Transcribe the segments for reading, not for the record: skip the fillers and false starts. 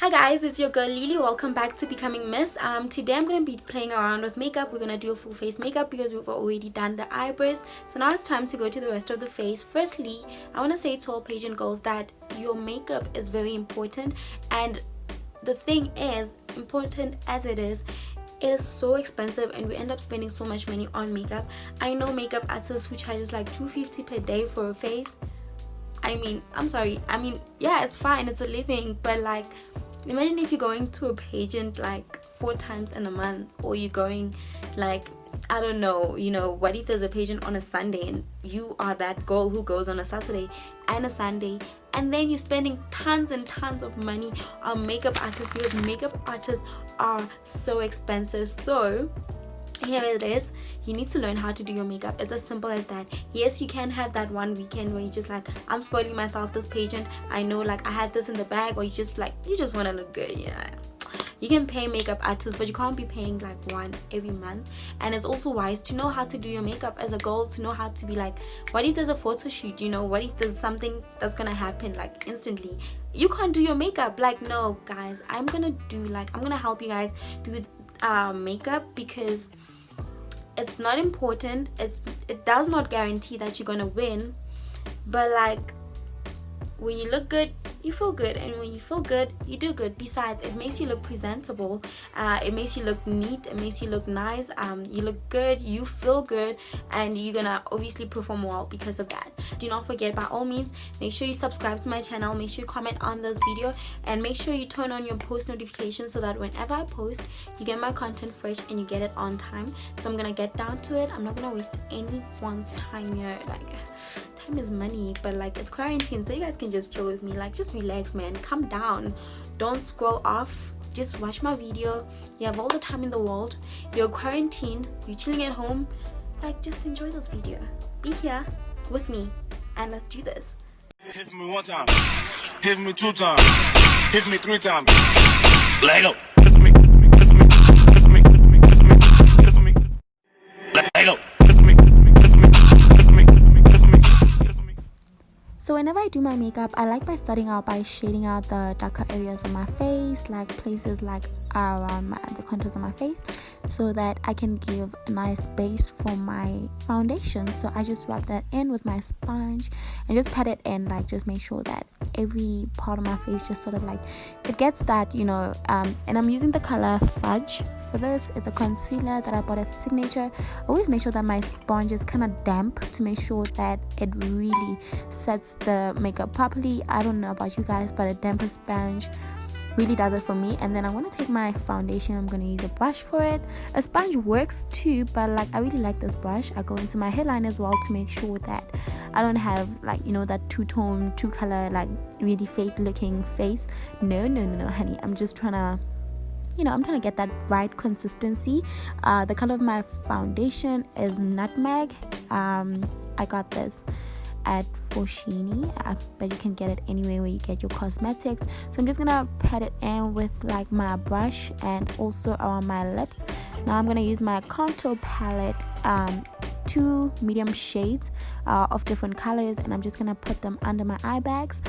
Hi guys, it's your girl Lily. Welcome back to Becoming Miss. Today I'm going to be playing around with makeup. We're going to do a full face makeup because we've already done the eyebrows. So now it's time to go to the rest of the face. Firstly, I want to say to all pageant girls that your makeup is very important. And the thing is, important as it is so expensive and we end up spending so much money on makeup. I know makeup artists who charges like $250 per day for a face. I'm sorry. Yeah, it's fine, it's a living, but like, imagine if you're going to a pageant like 4 times in a month, or you're going like, I don't know, what if there's a pageant on a Sunday and you are that girl who goes on a Saturday and a Sunday, and then you're spending tons and tons of money on makeup artists because makeup artists are so expensive. So here it is, you need to learn how to do your makeup. It's as simple as that. Yes, you can have that one weekend where you just like, I'm spoiling myself this pageant, I know, like I had this in the bag, or you just want to look good. You can pay makeup artists, but you can't be paying like one every month. And it's also wise to know how to do your makeup as a girl, to know how to be like, what if there's a photo shoot, what if there's something that's gonna happen like instantly, you can't do your makeup. Like, no guys, I'm gonna help you guys do makeup, because it's not important, it does not guarantee that you're gonna win, but like, when you look good, you feel good, and when you feel good, you do good. Besides, it makes you look presentable, it makes you look neat, it makes you look nice, you look good, you feel good, and you're gonna obviously perform well because of that. Do not forget, by all means, make sure you subscribe to my channel, make sure you comment on this video, and make sure you turn on your post notifications so that whenever I post, you get my content fresh and you get it on time. So I'm gonna get down to it. I'm not gonna waste anyone's time here. Like, time is money, but like, it's quarantine, so you guys can just chill with me. Like, just relax, man, calm down, don't scroll off, just watch my video. You have all the time in the world, you're quarantined, you're chilling at home, like, just enjoy this video, be here with me, and let's do this. Hit me 1 time, hit me 2 times, hit me 3 times, Lego. So whenever I do my makeup, I like by starting out by shading out the darker areas of my face, like places like around the contours of my face, so that I can give a nice base for my foundation. So I just rub that in with my sponge and just pat it in, like, just make sure that every part of my face just sort of like, it gets that, and I'm using the color Fudge for this. It's a concealer that I bought at Signature. I always make sure that my sponge is kind of damp to make sure that it really sets the makeup properly. I don't know about you guys, but a damper sponge really does it for me. And then I'm going to take my foundation, I'm going to use a brush for it. A sponge works too, but like, I really like this brush. I go into my hairline as well to make sure that I don't have like, that two-tone, two-color, like really fake looking face. No honey, I'm just trying to I'm trying to get that right consistency. The color of my foundation is Nutmeg. I got this at Foschini, but you can get it anywhere where you get your cosmetics. So I'm just gonna pat it in with like my brush and also around my lips. Now I'm gonna use my contour palette, 2 medium shades of different colors, and I'm just gonna put them under my eye bags,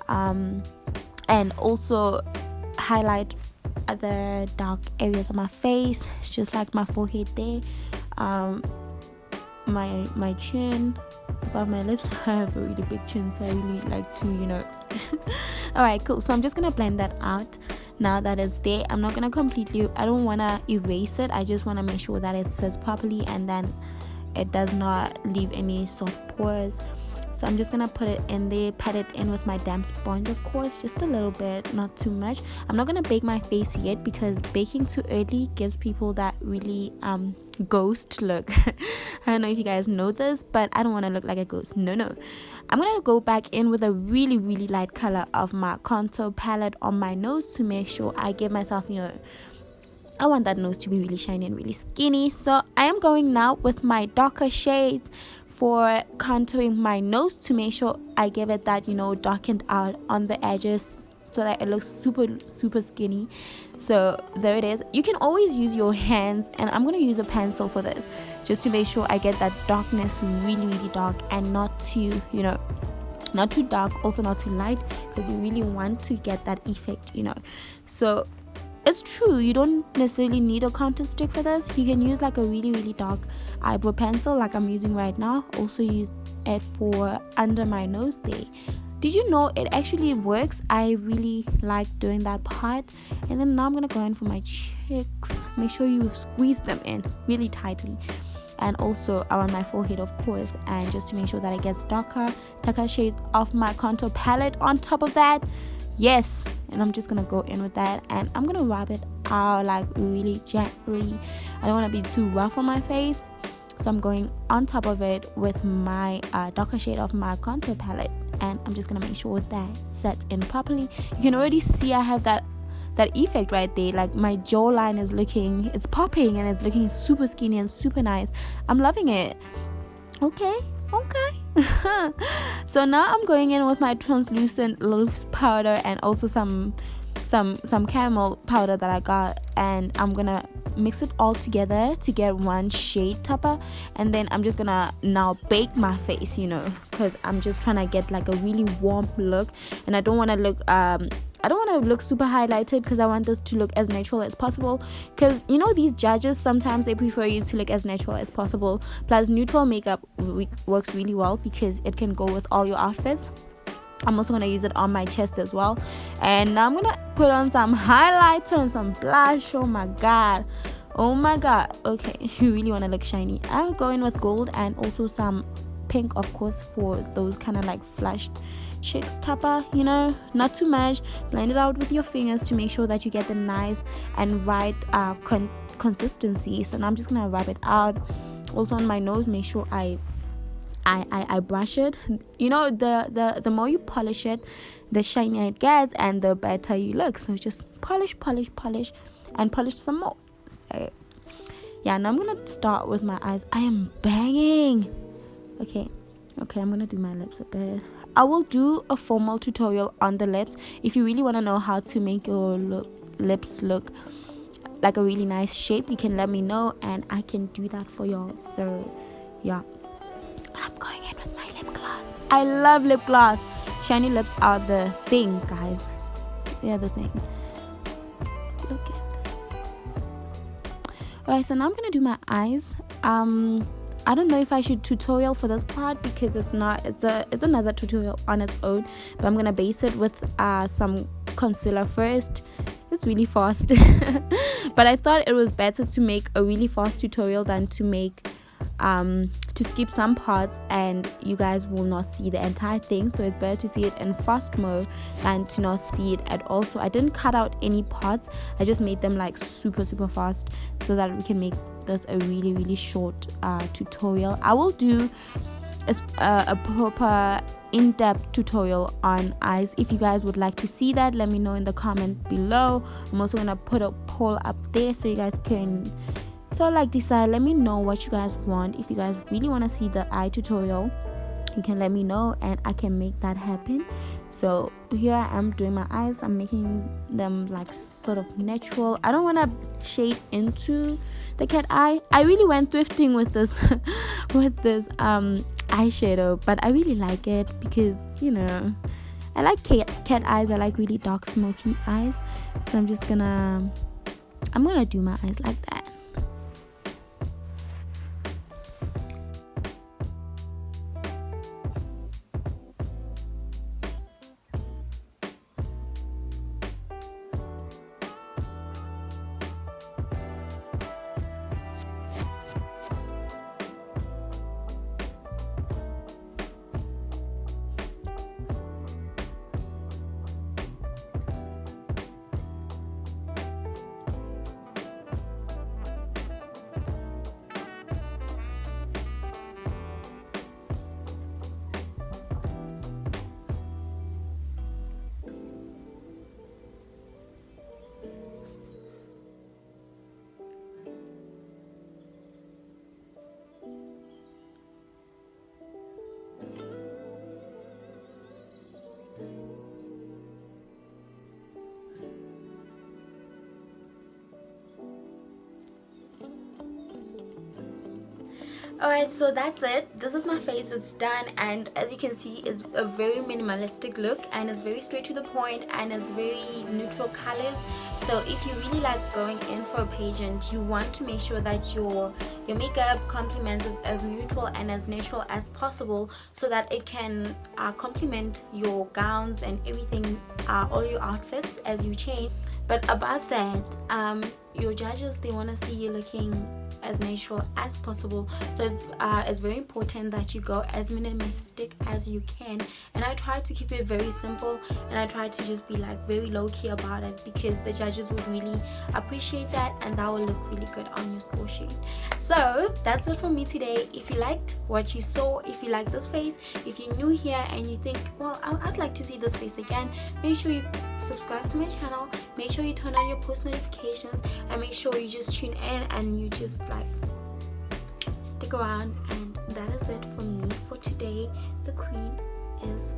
and also highlight other dark areas of my face, just like my forehead there, my chin, above my lips. I have a really big chin, so I really like to alright, cool. So I'm just gonna blend that out. Now that it's there, I'm not gonna I don't want to erase it, I just want to make sure that it sits properly and then it does not leave any soft pores. So I'm just gonna put it in there, pat it in with my damp sponge, of course, just a little bit, not too much. I'm not gonna bake my face yet, because baking too early gives people that really ghost look. I don't know if you guys know this, but I don't want to look like a ghost. No, I'm gonna go back in with a really light color of my contour palette on my nose to make sure I give myself, I want that nose to be really shiny and really skinny. So I am going now with my darker shades for contouring my nose to make sure I give it that darkened out on the edges, so that it looks super skinny. So there it is. You can always use your hands, and I'm gonna use a pencil for this, just to make sure I get that darkness really dark and not too not too dark, also not too light, because you really want to get that effect, you know. So it's true, you don't necessarily need a contour stick for this. You can use like a really dark eyebrow pencil like I'm using right now. Also use it for under my nose there. Did you know it actually works? I really like doing that part. And then now I'm gonna go in for my cheeks. Make sure you squeeze them in really tightly, and also around my forehead, of course, and just to make sure that it gets darker. Take a shade of my contour palette on top of that. Yes, and I'm just gonna go in with that, and I'm gonna rub it out like really gently. I don't want to be too rough on my face, so I'm going on top of it with my darker shade of my contour palette, and I'm just gonna make sure that sets in properly. You can already see I have that effect right there. Like my jawline is looking, it's popping, and it's looking super skinny and super nice. I'm loving it. Okay. So now I'm going in with my translucent loose powder and also some caramel powder that I got, and I'm gonna mix it all together to get one shade topper. And then I'm just gonna now bake my face, you know, because I'm just trying to get like a really warm look, and I don't want to look super highlighted, because I want this to look as natural as possible. Because you know, these judges sometimes they prefer you to look as natural as possible. Plus neutral makeup works really well because it can go with all your outfits. I'm also gonna use it on my chest as well. And now I'm gonna put on some highlighter and some blush. Oh my god, okay. You really want to look shiny. I'll go in with gold and also some pink, of course, for those kind of like flushed cheeks topper, you know, not too much. Blend it out with your fingers to make sure that you get the nice and right consistency. So now I'm just gonna rub it out. Also on my nose, make sure I brush it. You know, the more you polish it, the shinier it gets and the better you look. So just polish and polish some more. So yeah, now I'm gonna start with my eyes. I am banging. Okay, I'm gonna do my lips a bit. I will do a formal tutorial on the lips. If you really want to know how to make your lips look like a really nice shape, you can let me know and I can do that for y'all. So yeah, I'm going in with my lip gloss. I love lip gloss. Shiny lips are the thing, guys. They're the thing. Look at that. Alright, so now I'm gonna do my eyes. I don't know if I should tutorial for this part because it's another tutorial on its own, but I'm gonna base it with some concealer first. It's really fast. But I thought it was better to make a really fast tutorial than to skip some parts and you guys will not see the entire thing. So it's better to see it in fast mode than to not see it at all. So I didn't cut out any parts, I just made them like super fast so that we can make this a really short tutorial. I will do a proper in-depth tutorial on eyes. If you guys would like to see that, let me know in the comment below. I'm also gonna put a poll up there so you guys can decide. Let me know what you guys want. If you guys really want to see the eye tutorial, you can let me know and I can make that happen. So here I am doing my eyes. I'm making them like sort of natural. I don't want to shade into the cat eye. I really went thrifting with this eyeshadow, but I really like it because, you know, I like cat eyes. I like really dark smoky eyes. So I'm gonna do my eyes like that. Alright, so that's it. This is my face. It's done, and as you can see, it's a very minimalistic look, and it's very straight to the point, and it's very neutral colors. So if you really like going in for a pageant, you want to make sure that your makeup complements it as neutral and as natural as possible, so that it can complement your gowns and everything, all your outfits as you change. But above that, your judges, they want to see you looking as natural as possible. So it's very important that you go as minimalistic as you can, and I try to keep it very simple, and I try to just be like very low-key about it, because the judges would really appreciate that, and that will look really good on your score sheet. So that's it from me today. If you liked what you saw, if you like this face, if you're new here and you think, well, I'd like to see this face again, make sure you subscribe to my channel, make sure you turn on your post notifications, and make sure you just tune in and you just like stick around. And that is it from me for today. The queen is